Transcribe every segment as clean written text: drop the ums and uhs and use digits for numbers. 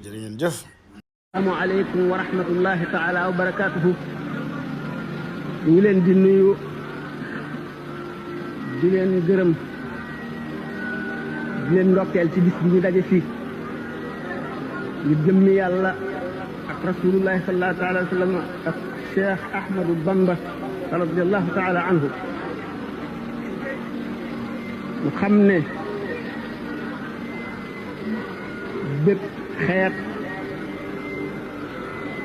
jërë ngeen jëf. asalaamaaleykum wa rahmatullahi taala wa barakaatuhu. ñu ngi leen di nuyu di leen gërëm di leen ndokkeel ci bis bi ñu daje fii ñu jëmmi yàlla ak rasulullahi sallallahu taala wa sallam ak Cheikh Ahmadou Bamba radiyallahu taala anhu. mu xam ne bépp xeet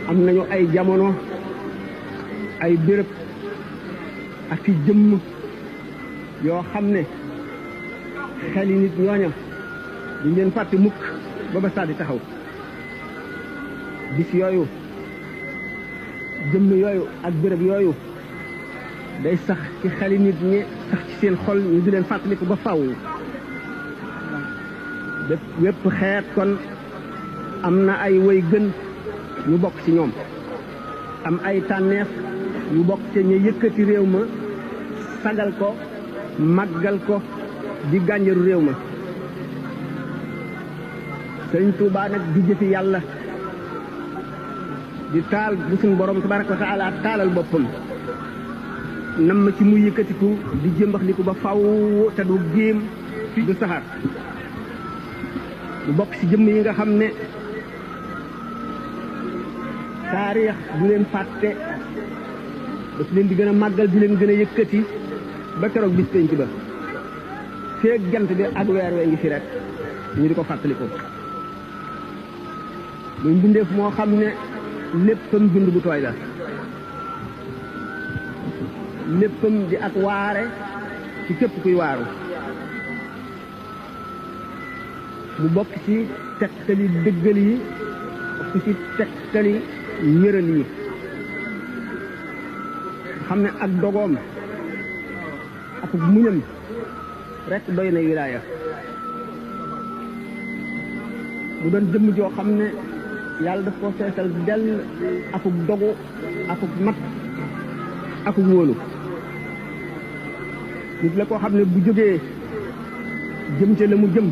am nañu ay jamono ay béréb ak i jëmm yoo xam ne xeli nit ñooña duñ leen fàtte mukk ba ba saa di taxaw. bis yooyu jëmm yooyu ak béréb yooyu day sax ci xeli nit ñi sax ci seen xol ñu di leen fàttaliku ba faw. wépp xeet kon am na ay way gën ñu bokk ci ñoom, am ay tànneef yu bokk ci ñu yëkkati réew ma sagal ko màggal ko di gànjaru réew ma. Sëriñ Tuubaa nag di jëfi yàlla di taal bu suñ borom tabaraka wa taala taalal boppam nam ma ci muy yëkkatiku di jëmbaxliku ba faw te du géem du saxaar. mu bokk ci jëmm yi nga xam ne taarix du leen fàtte daf leen di gën a màggal di leen gën a yëkkati ba keroog bis penc ba feeg jant bi ak weer wee ngi fi rek ñu di ko fàttaliku. muy mbindeef moo xam ne léppam dund bu tooy la, léppam di ak waare ci képp kuy waaru. mu bokk ci tegtali dëggal yi bokk ci tegtali ñëral yi xam ne ak dogoom ak muñam rek doy na wilaaya. mu doon jëmm joo xam ne yàlla daf ko feesal dell akuk dogu akuk mat akuk wóolu. nit la koo xam ne bu jógee jëm ca la mu jëm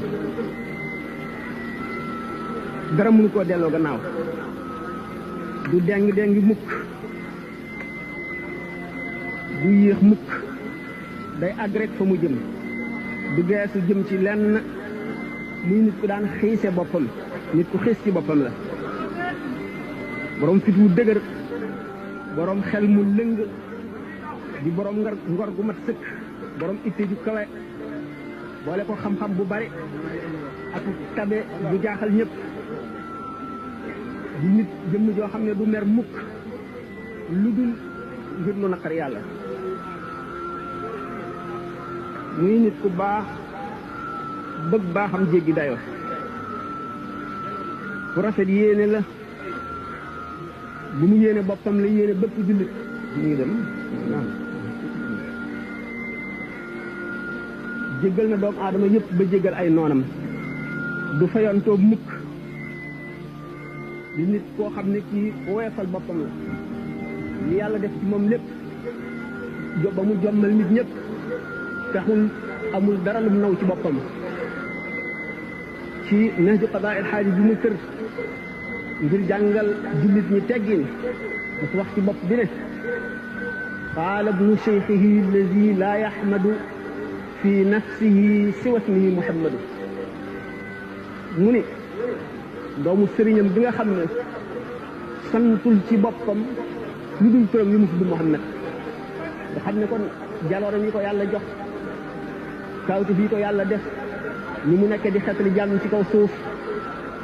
dara mënu koo delloo gannaaw, du deng mukk, du yéex mukk, day àgg rek fa mu jëm, du geesu jëm ci lenn. muy nit ku daan xiise boppam, nit ku xiis ci boppam la. borom fit wu dëgër, borom xel mu lëng, di borom ngor gu mat sëkk, borom itte ju kawe, boole ko xam-xam bu bari ak tabe bu jaaxal ñëpp. di nit jëmm joo xam ne du mer mukk lu dul ngir lu naqar yàlla. muy nit ku baax bëgg baaxam jéggi dayo, ku rafet yéene la, bu mu yéene boppam la yéene bépp jullit. mu ngi dem jéggal na doomu aadama yëpp ba jéggal ay noonam, du fayantoo mukk. di nit koo xam ne kii woyofal boppam la, li yàlla def ci moom lépp ba mu jommal nit ñëpp taxul amul dara lu mu naw ci boppam. ci Nahju Qadaa'il Haaja bi mu tër ngir jàngal jullit ñi teggin dafa wax ci bopp bi ne qaala ibnu cheikhihi allazi laa yaxmadu fi nafsihi siwa ismihi muhammadu. mu ni doomu sëriñam bi nga xam ne santul ci boppam lu dul turam yi mu tudd Muhammad. nga xam ne kon jaloore yi ko yàlla jox, kawti fii ko yàlla def, ni mu nekk di xetali jàmm ci kaw suuf,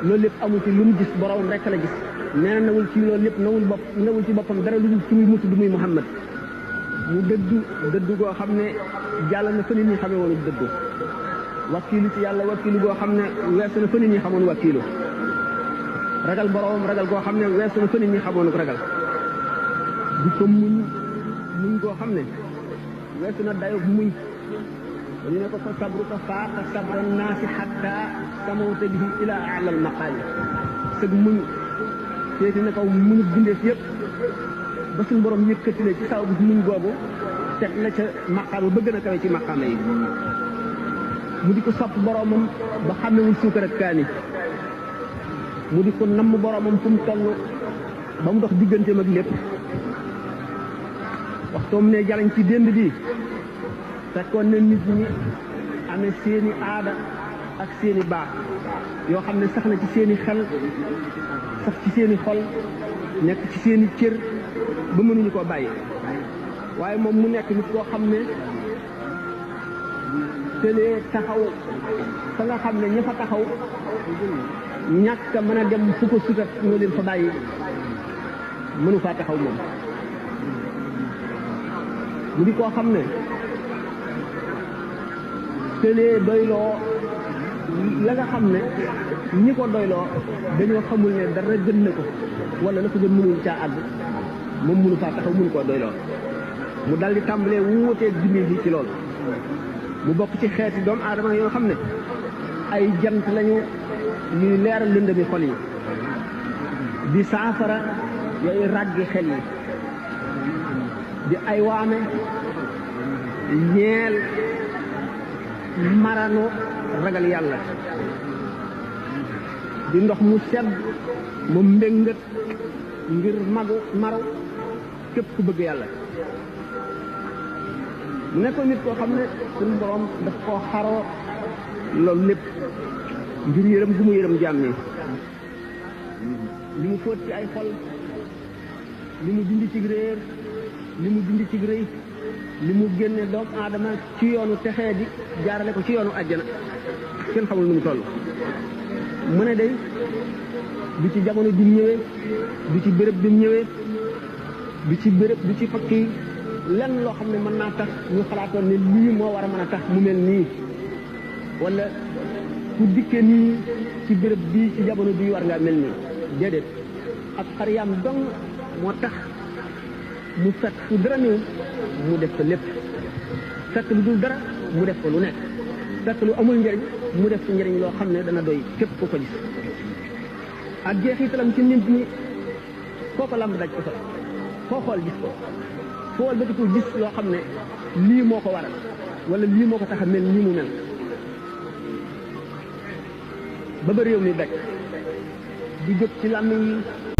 loolu lépp amul ci lu mu gis boroom rek la gis. nee na nawul ci loolu lépp nawul ci boppam dara lu dul ci muy mu tudd muy Muhammad. mu dëddu goo xam ne jàll na fa nit ñi xamee woonu dëddu. wakkiilu ci yàlla wakkiilu goo xam ne weesu na fa nit ñi xamoon wakkiilu. ragal boroom ragal goo xam ne weesu na fa nit ñi xamoon ko ragal. di ko muñ goo xam ne weesu na dayo muñ. dañu ne ko fa sabruka faaqa sabra naasi xatta samawta bihi ila ala al maqaali. sëg muñ féeti na kaw muñu bindeef yëpp ba suñu borom yëkkati la ci saw bi muñ googu teg la ca maqaama ba gën a kawe ci maqaama yi. mu di ko sopp boromam ba xamewul suukar ak kaani. mu di ko namm boromam fu mu toll ba mu dox digganteem ak lépp waxtoom ne jalañ ci dénd bi fekkoon na nit ñi amee seeni aada ak seeni baax yoo xam ne sax na ci seeni xel sax ci seeni xol nekk ci seeni cër ba mënuñu koo bàyyi waaye moom mu nekk nit koo xam ne tëlee taxaw fa nga xam ne ña fa taxaw ñàkk a mën a dem fu ko sutat nga leen fa bàyyi mënu faa taxaw moom mu di koo xam ne tëlee doyloo la nga xam ne ñi ko doyloo dañoo xamul ne dara gën na ko wala la ko gën mënuñ caa àgg moom mënu faa taxaw mënu koo doyloo mu dal di tàmbalee wuuteeg bindee fi ci loolu mu bokk ci xeeti doomu aadama yoo xam ne ay jant lañu ñuy leeral lëndëmi xol yi di saafara yooyu ràggi xel yi di ay waame ñeel marano ragal yàlla di ndox mu sedd mu mbéngat ngir maru képp ku bëgg yàlla mu nekkoon nit koo xam ne suñu borom daf koo xaroo loolu lépp ngir yërëm gu mu yërëm jaam ñi li mu fóot ci ay xol li mu dindi ci réer li mu dindi ci rëy li mu génne doomu aadama ci yoonu texee di jaarale ko ci yoonu àjjana kenn xamul nu mu toll mu ne day du ci jamono bi mu ñëwee du ci béréb bi mu ñëwee du ci béréb du ci fakk yi lenn loo xam ne mën naa tax ñu xalaatoon ne lii moo war a mën a tax mu mel nii wala ku dikke nii ci béréb bii ci jamono bii war ngaa mel nii déedéet ak xariyaam dong moo tax mu fekk fu dara néew mu def ko lépp fekk lu dul dara mu def ko lu nekk fekk lu amul njëriñ mu def ko njëriñ loo xam ne dana doy képp ku ko gis ak jeexitalam ci nit ñi foo ko lamb daj ko fa foo xool gis ko foo wal bëtiku gis loo xam ne lii moo ko waral wala lii moo ko tax a mel nii mu mel ba réew mi daj di jóg ci làmmiñ yi